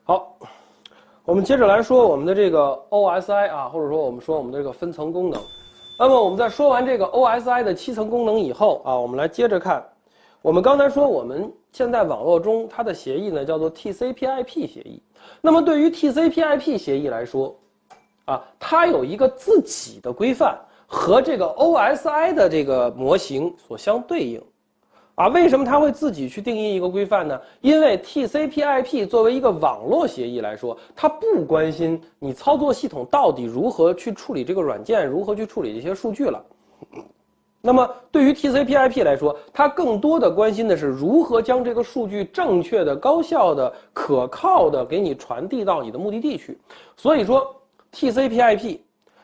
好，我们接着来说我们的这个 OSI 啊，或者说我们说我们的这个分层功能。那么我们在说完这个 OSI 的7层功能以后啊，我们来接着看，我们刚才说我们现在网络中它的协议呢叫做 TCP/IP 协议。那么对于 TCP/IP 协议来说，啊，它有一个自己的规范和这个 OSI 的这个模型所相对应。啊，为什么它会自己去定义一个规范呢？因为 TCP/IP 作为一个网络协议来说，它不关心你操作系统到底如何去处理这个软件，如何去处理这些数据了。那么对于 TCP/IP 来说，它更多的关心的是如何将这个数据正确的、高效的、可靠的给你传递到你的目的地去。所以说 TCP/IP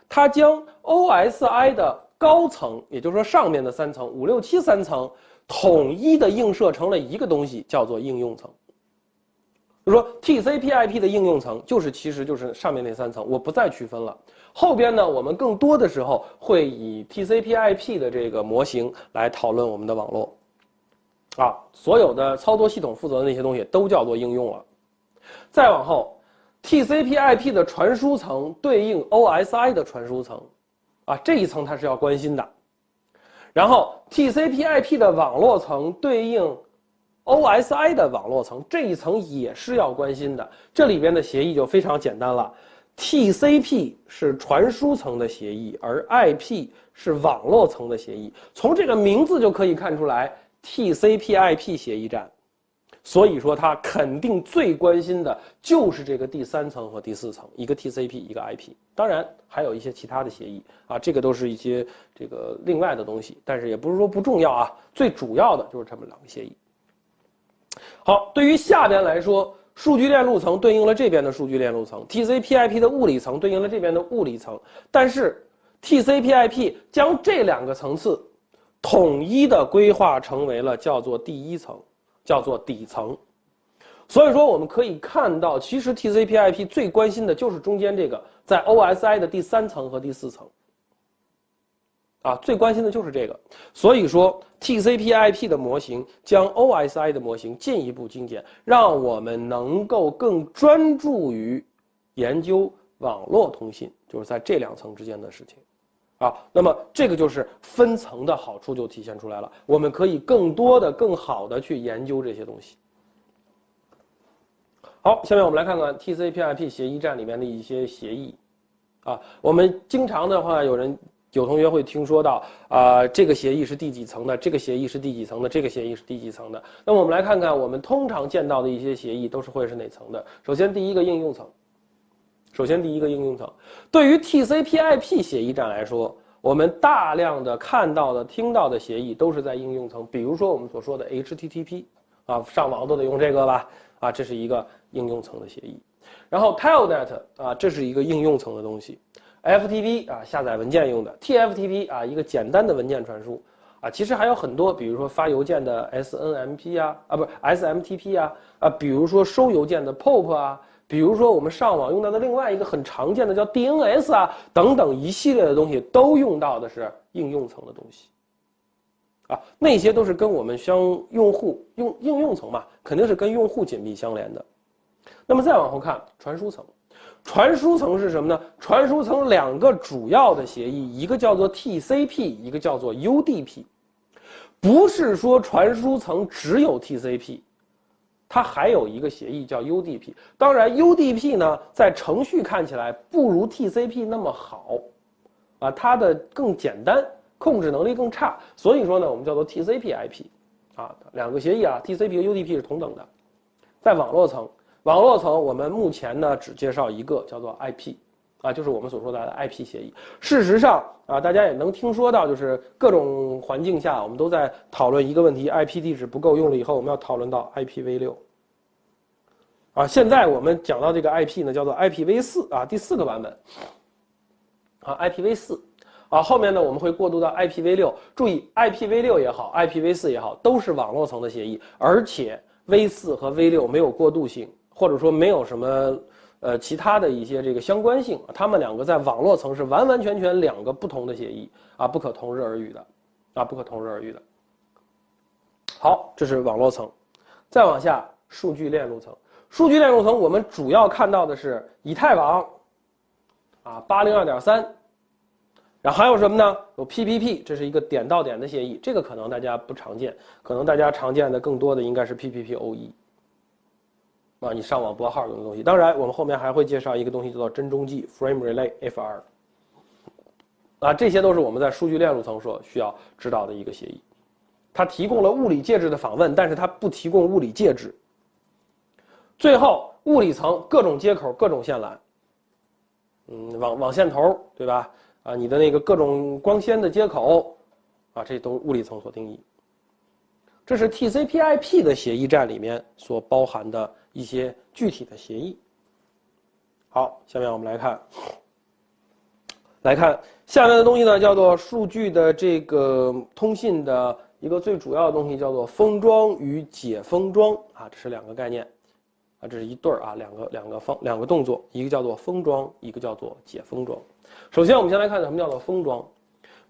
它将 OSI 的高层，也就是说上面的3层5、6、73层统一的映射成了一个东西，叫做应用层。就是说 TCP/IP 的应用层其实就是上面那3层，我不再区分了。后边呢，我们更多的时候会以 TCP/IP 的这个模型来讨论我们的网络。啊，所有的操作系统负责的那些东西都叫做应用了。再往后 ，TCP/IP 的传输层对应 OSI 的传输层，啊，这一层它是要关心的。然后 TCP/IP 的网络层对应 OSI 的网络层，这一层也是要关心的。这里边的协议就非常简单了 ，TCP 是传输层的协议，而 IP 是网络层的协议。从这个名字就可以看出来 ，TCP/IP 协议战。所以说，它肯定最关心的就是这个第3层和第4层，一个 TCP， 一个 IP。当然还有一些其他的协议啊，这个都是一些这个另外的东西，但是也不是说不重要啊。最主要的就是这么2个协议。好，对于下边来说，数据链路层对应了这边的数据链路层 ，TCP/IP 的物理层对应了这边的物理层，但是 TCP/IP 将这2个层次统一的规划成为了叫做第1层。叫做底层，所以说我们可以看到，其实 TCP/IP 最关心的就是中间这个在 OSI 的第3层和第4层，啊，最关心的就是这个。所以说 TCP/IP 的模型将 OSI 的模型进一步精简，让我们能够更专注于研究网络通信，就是在这2层之间的事情。啊，那么这个就是分层的好处就体现出来了，我们可以更多的、更好的去研究这些东西。好，下面我们来看看 TCP/IP 协议站里面的一些协议。啊，我们经常的话，有同学会听说到这个协议是第几层的，这个协议是第几层的，这个协议是第几层的。那么我们来看看我们通常见到的一些协议都是会是哪层的。首先，第一个应用层。对于 TCP/IP 协议站来说，我们大量的看到的、听到的协议都是在应用层，比如说我们所说的 HTTP， 啊，上网都得用这个吧，啊，这是一个应用层的协议。然后 Telnet 啊，这是一个应用层的东西。FTP 啊，下载文件用的。TFTP 啊，一个简单的文件传输。啊，其实还有很多，比如说发邮件的 SNMP 啊，不是 SMTP 啊，比如说收邮件的 POP 啊。比如说我们上网用到的另外一个很常见的叫 DNS 啊，等等一系列的东西都用到的是应用层的东西，啊，那些都是跟我们应用层嘛，肯定是跟用户紧密相连的。那么再往后看传输层，传输层是什么呢？传输层2个主要的协议，一个叫做 TCP， 一个叫做 UDP， 不是说传输层只有 TCP。它还有一个协议叫 UDP， 当然 UDP 呢，在程序看起来不如 TCP 那么好，啊，它的更简单，控制能力更差，所以说呢，我们叫做 TCP/IP， 啊，2个协议啊 ，TCP 和 UDP 是同等的。在网络层我们目前呢只介绍一个叫做 IP， 啊，就是我们所说的 IP 协议。事实上啊，大家也能听说到，就是各种环境下，我们都在讨论一个问题 ：IP 地址不够用了以后，我们要讨论到 IPv6。啊，现在我们讲到这个 IP 呢，叫做 IPv4啊，第4个版本。啊 ，IPv4，啊，后面呢我们会过渡到 IPv6。注意 ，IPv6也好 ，IPv4也好，都是网络层的协议，而且 V4和 V6没有过渡性，或者说没有什么其他的一些这个相关性，它们2个在网络层是完完全全2个不同的协议啊，不可同日而语的，啊，不可同日而语的。好，这是网络层，再往下数据链路层。数据链路层我们主要看到的是以太网，啊802.3，然后还有什么呢？有 PPP， 这是一个点到点的协议，这个可能大家不常见，可能大家常见的更多的应该是 PPPoE。啊，你上网拨号用的东西。当然，我们后面还会介绍一个东西叫做真中继 （Frame Relay FR）。啊，这些都是我们在数据链路层所需要知道的一个协议。它提供了物理介质的访问，但是它不提供物理介质。最后，物理层各种接口、各种线缆，网线头，对吧？啊，你的那个各种光纤的接口，啊，这都物理层所定义。这是 TCP/IP 的协议站里面所包含的一些具体的协议。好，下面我们来看下面的东西呢，叫做数据的这个通信的一个最主要的东西，叫做封装与解封装啊，这是两个概念啊，这是一对儿啊，两个动作，一个叫做封装，一个叫做解封装。首先，我们先来看什么叫做封装。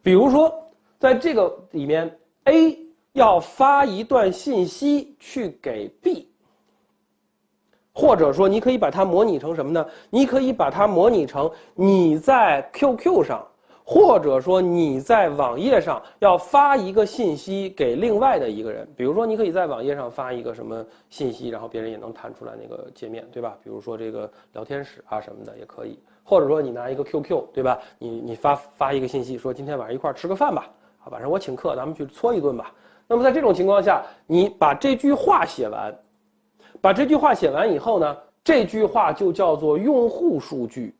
比如说，在这个里面 ，A 要发一段信息去给 B， 或者说你可以把它模拟成什么呢？你可以把它模拟成你在 QQ 上，或者说你在网页上要发一个信息给另外的一个人。比如说，你可以在网页上发一个什么信息，然后别人也能弹出来那个界面，对吧？比如说这个聊天室啊什么的也可以。或者说你拿一个 QQ， 对吧？你发一个信息说今天晚上一块吃个饭吧，啊，晚上我请客，咱们去搓一顿吧。那么在这种情况下，你把这句话写完，把这句话写完以后呢，这句话就叫做用户数据。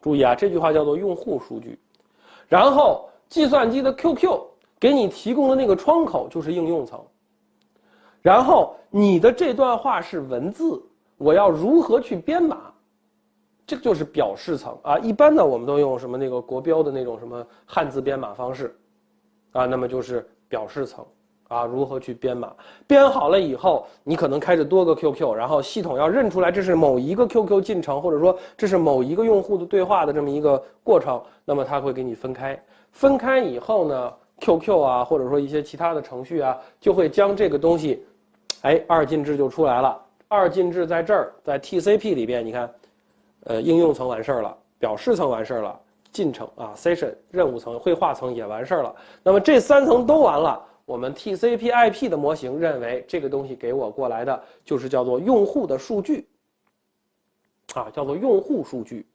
注意啊，这句话叫做用户数据。然后计算机的 QQ 给你提供的那个窗口就是应用层。然后你的这段话是文字，我要如何去编码？这个就是表示层啊。一般呢，我们都用什么那个国标的那种什么汉字编码方式，啊，那么就是表示层啊，如何去编码？编好了以后，你可能开着多个 QQ， 然后系统要认出来这是某一个 QQ 进程，或者说这是某一个用户的对话的这么一个过程，那么它会给你分开。分开以后呢 ，QQ 啊，或者说一些其他的程序啊，就会将这个东西，哎，二进制就出来了。二进制在这儿，在 TCP 里边，你看。应用层完事儿了，表示层完事儿了，进程啊 session 任务层、绘画层也完事儿了。那么这三层都完了，我们 TCP/IP 的模型认为这个东西给我过来的就是叫做用户的数据，啊，叫做用户数据，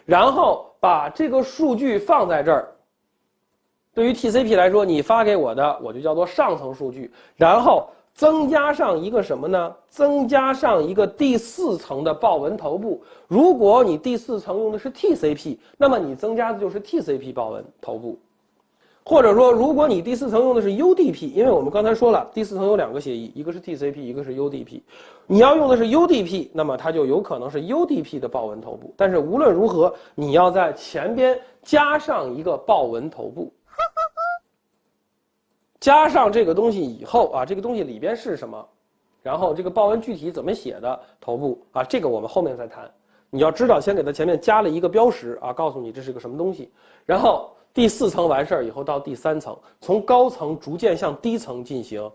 然后把这个数据放在这儿。对于 TCP 来说，你发给我的我就叫做上层数据，然后增加上一个什么呢？增加上一个第四层的报文头部。如果你第四层用的是 TCP， 那么你增加的就是 TCP 报文头部。或者说，如果你第四层用的是 UDP， 因为我们刚才说了，第四层有两个协议，一个是 TCP， 一个是 UDP。你要用的是 UDP， 那么它就有可能是 UDP 的报文头部。但是无论如何，你要在前边加上一个报文头部。加上这个东西以后啊，这个东西里边是什么？然后这个报文具体怎么写的头部啊，这个我们后面再谈。你要知道，先给它前面加了一个标识啊，告诉你这是个什么东西。然后第四层完事儿以后，到第三层，从高层逐渐向低层进行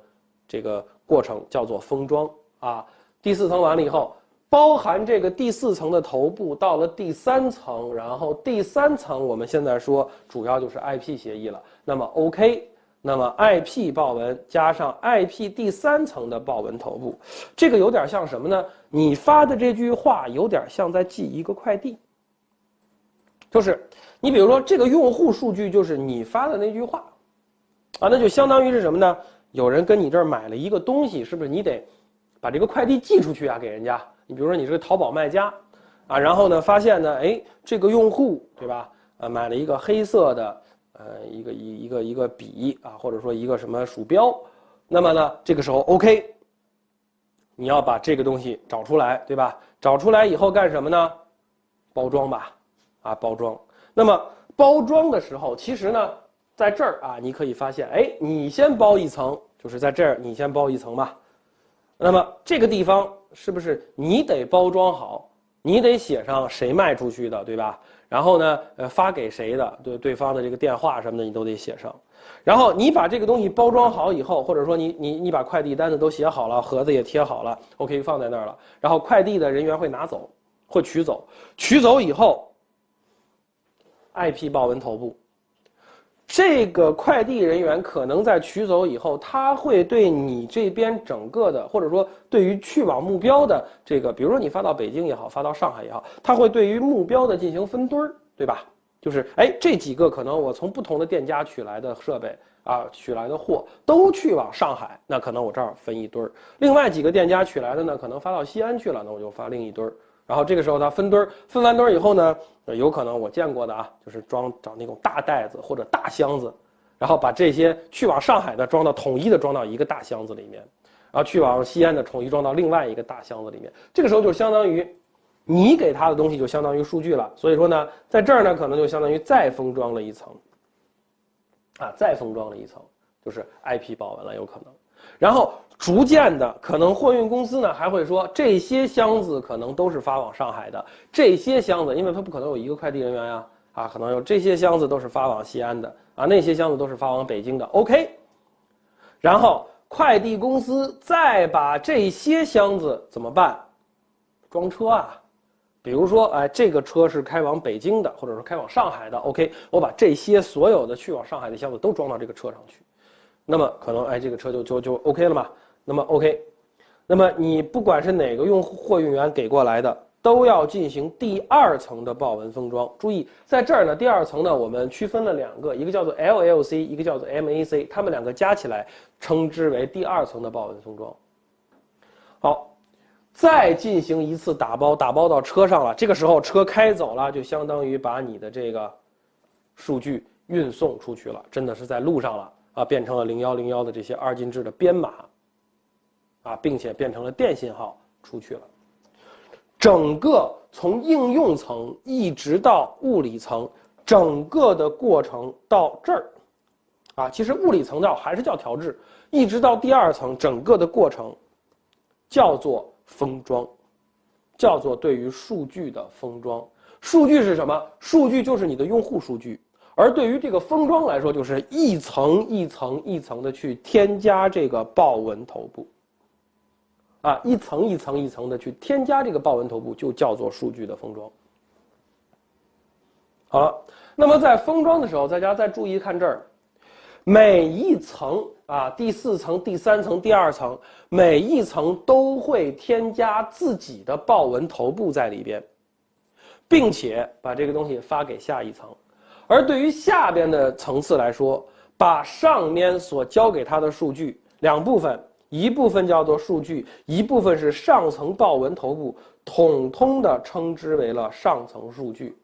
这个过程，叫做封装啊。第四层完了以后，包含这个第四层的头部到了第三层，然后第三层我们现在说主要就是 IP 协议了。那么 OK。那么 IP 报文加上 IP 第三层的报文头部，这个有点像什么呢？你发的这句话有点像在寄一个快递，就是你比如说这个用户数据就是你发的那句话，啊，那就相当于是什么呢？有人跟你这儿买了一个东西，是不是你得把这个快递寄出去啊，给人家？你比如说你是个淘宝卖家，啊，然后呢发现呢，哎，这个用户对吧？买了一个黑色的。一个笔啊，或者说一个什么鼠标，那么呢，这个时候 OK， 你要把这个东西找出来，对吧？找出来以后干什么呢？包装吧，啊，包装。那么包装的时候，其实呢，在这儿啊，你可以发现，哎，你先包一层，就是在这儿你先包一层吧。那么这个地方是不是你得包装好，你得写上谁卖出去的，对吧？然后呢，发给谁的，对方的这个电话什么的你都得写上。然后你把这个东西包装好以后，或者说你把快递单子都写好了，盒子也贴好了 ，OK 放在那儿了。然后快递的人员会拿走，会取走，取走以后 ，IP 报文头部。这个快递人员可能在取走以后，他会对你这边整个的，或者说对于去往目标的这个，比如说你发到北京也好，发到上海也好，他会对于目标的进行分堆儿，对吧？就是这几个可能我从不同的店家取来的设备啊，取来的货都去往上海，那可能我这儿分一堆儿。另外几个店家取来的呢，可能发到西安去了，那我就发另一堆儿。然后这个时候它分堆儿，分完堆儿以后呢，有可能我见过的啊，就是找那种大袋子或者大箱子，然后把这些去往上海的统一的装到一个大箱子里面，然后去往西安的统一装到另外一个大箱子里面。这个时候就相当于你给他的东西就相当于数据了，所以说呢，在这儿呢可能就相当于再封装了一层，再封装了一层，就是 IP 报文了，有可能。然后逐渐的，可能货运公司呢还会说，这些箱子可能都是发往上海的，这些箱子，因为它不可能有一个快递人员呀，可能有这些箱子都是发往西安的，那些箱子都是发往北京的 ，OK。然后快递公司再把这些箱子怎么办？装车啊。比如说，这个车是开往北京的，或者说开往上海的 ，OK， 我把这些所有的去往上海的箱子都装到这个车上去，那么可能这个车就 OK 了嘛？那么 OK， 那么你不管是哪个货运员给过来的，都要进行第二层的报文封装。注意，在这儿呢，第二层呢，我们区分了两个，一个叫做 LLC， 一个叫做 MAC， 它们两个加起来称之为第二层的报文封装。好。再进行一次打包到车上了，这个时候车开走了，就相当于把你的这个数据运送出去了，真的是在路上了变成了0101的这些二进制的编码并且变成了电信号出去了。整个从应用层一直到物理层，整个的过程到这儿其实物理层还是叫调制，一直到第二层，整个的过程叫做封装，叫做对于数据的封装。数据是什么？数据就是你的用户数据，而对于这个封装来说，就是一层一层一层的去添加这个报文头部，一层一层一层的去添加这个报文头部，就叫做数据的封装。好了，那么在封装的时候，大家再注意看这儿，每一层第4层、第3层、第2层，每一层都会添加自己的报文头部在里边，并且把这个东西发给下一层。而对于下边的层次来说，把上面所交给他的数据两部分，一部分叫做数据，一部分是上层报文头部，统统的称之为了上层数据。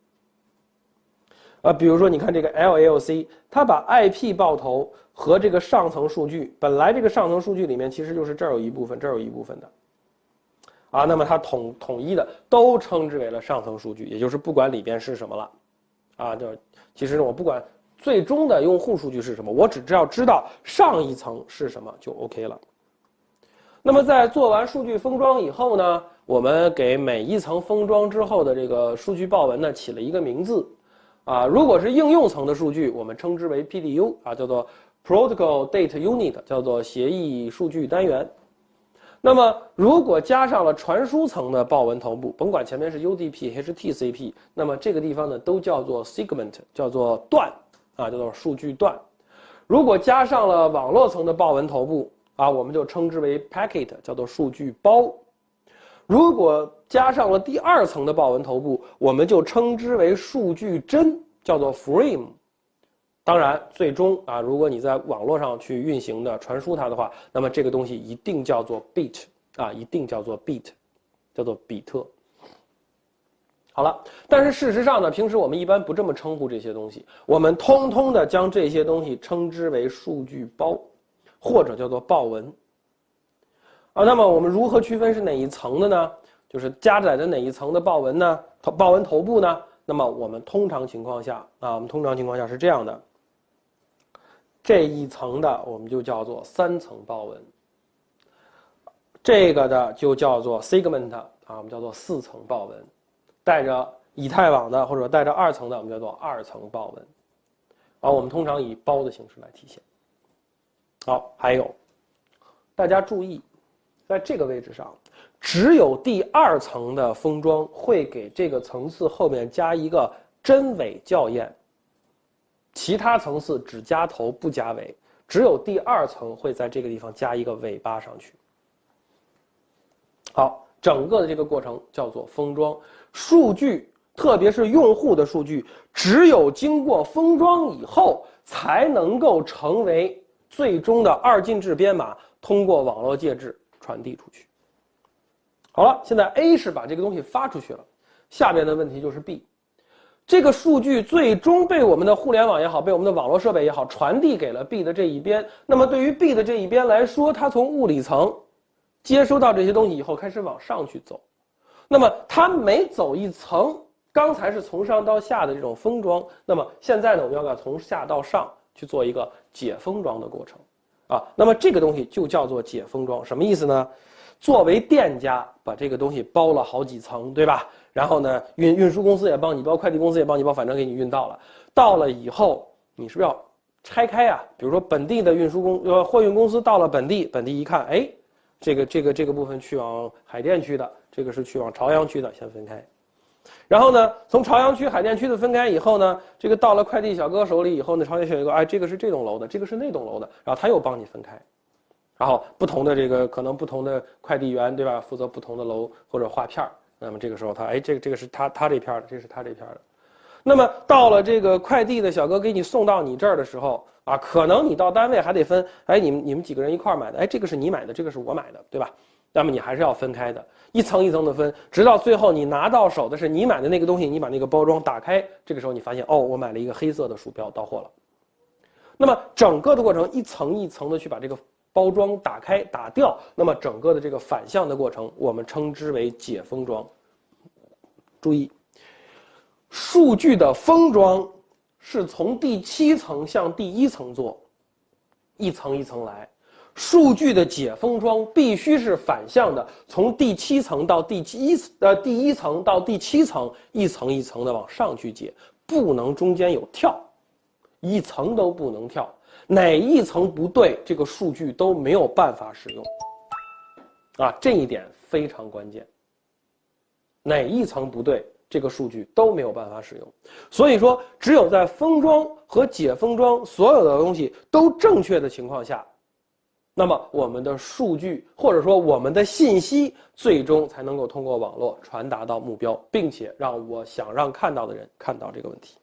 比如说你看这个 LLC， 它把 IP 报头和这个上层数据，本来这个上层数据里面其实就是这儿有一部分，这儿有一部分的，那么它统一的都称之为了上层数据，也就是不管里边是什么了，就其实我不管最终的用户数据是什么，我只要知道上一层是什么就 OK 了。那么在做完数据封装以后呢，我们给每一层封装之后的这个数据报文呢起了一个名字。如果是应用层的数据，我们称之为 PDU，叫做 Protocol Data Unit， 叫做协议数据单元。那么如果加上了传输层的报文头部，甭管前面是 UDP、HTCP， 那么这个地方呢都叫做 Segment， 叫做段，叫做数据段。如果加上了网络层的报文头部，我们就称之为 Packet， 叫做数据包。如果加上了第2层的报文头部，我们就称之为数据帧，叫做 frame。当然，最终如果你在网络上去运行的传输它的话，那么这个东西一定叫做 bit，一定叫做 bit， 叫做比特。好了，但是事实上呢，平时我们一般不这么称呼这些东西，我们通通的将这些东西称之为数据包，或者叫做报文。那么我们如何区分是哪一层的呢？就是加载的哪一层的报文呢？报文头部呢？那么我们通常情况下是这样的，这一层的我们就叫做3层报文，这个的就叫做 segment，我们叫做4层报文。带着以太网的或者带着2层的，我们叫做2层报文。我们通常以包的形式来体现。好，还有，大家注意，在这个位置上，只有第2层的封装会给这个层次后面加一个真伪校验，其他层次只加头不加尾，只有第2层会在这个地方加一个尾巴上去。好，整个的这个过程叫做封装。数据，特别是用户的数据，只有经过封装以后，才能够成为最终的2进制编码，通过网络介质传递出去。好了，现在 A 是把这个东西发出去了，下边的问题就是 B。这个数据最终被我们的互联网也好，被我们的网络设备也好，传递给了 B 的这一边。那么对于 B 的这一边来说，它从物理层接收到这些东西以后，开始往上去走。那么它每走一层，刚才是从上到下的这种封装，那么现在呢，我们要从下到上去做一个解封装的过程。那么这个东西就叫做解封装，什么意思呢？作为店家，把这个东西包了好几层，对吧？然后呢，运输公司也帮你包，快递公司也帮你包，反正给你运到了。到了以后，你是不是要拆开啊？比如说本地的货运公司到了本地一看，哎，这个部分去往海淀区的，这个是去往朝阳区的，先分开。然后呢，从朝阳区、海淀区的分开以后呢，这个到了快递小哥手里以后呢，朝阳小哥，哎，这个是这栋楼的，这个是那栋楼的，然后他又帮你分开。然后不同的这个可能不同的快递员，对吧？负责不同的楼或者划片儿。那么这个时候他，哎，这个是他这片的，这是他这片的。那么到了这个快递的小哥给你送到你这儿的时候啊，可能你到单位还得分，哎，你们几个人一块儿买的，哎，这个是你买的，这个是我买的，对吧？那么你还是要分开的，一层一层的分，直到最后你拿到手的是你买的那个东西，你把那个包装打开，这个时候你发现，哦，我买了一个黑色的鼠标，到货了。那么整个的过程一层一层的去把这个包装打开打掉，那么整个的这个反向的过程，我们称之为解封装。注意，数据的封装是从第7层向第1层做，一层一层来。数据的解封装必须是反向的，从第7层到第1层到第7层，一层一层的往上去解，不能中间有跳，一层都不能跳。哪一层不对，这个数据都没有办法使用。这一点非常关键。哪一层不对，这个数据都没有办法使用。所以说，只有在封装和解封装所有的东西都正确的情况下，那么我们的数据或者说我们的信息最终才能够通过网络传达到目标，并且让我想让看到的人看到这个问题。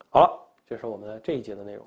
好了，这是我们这一节的内容。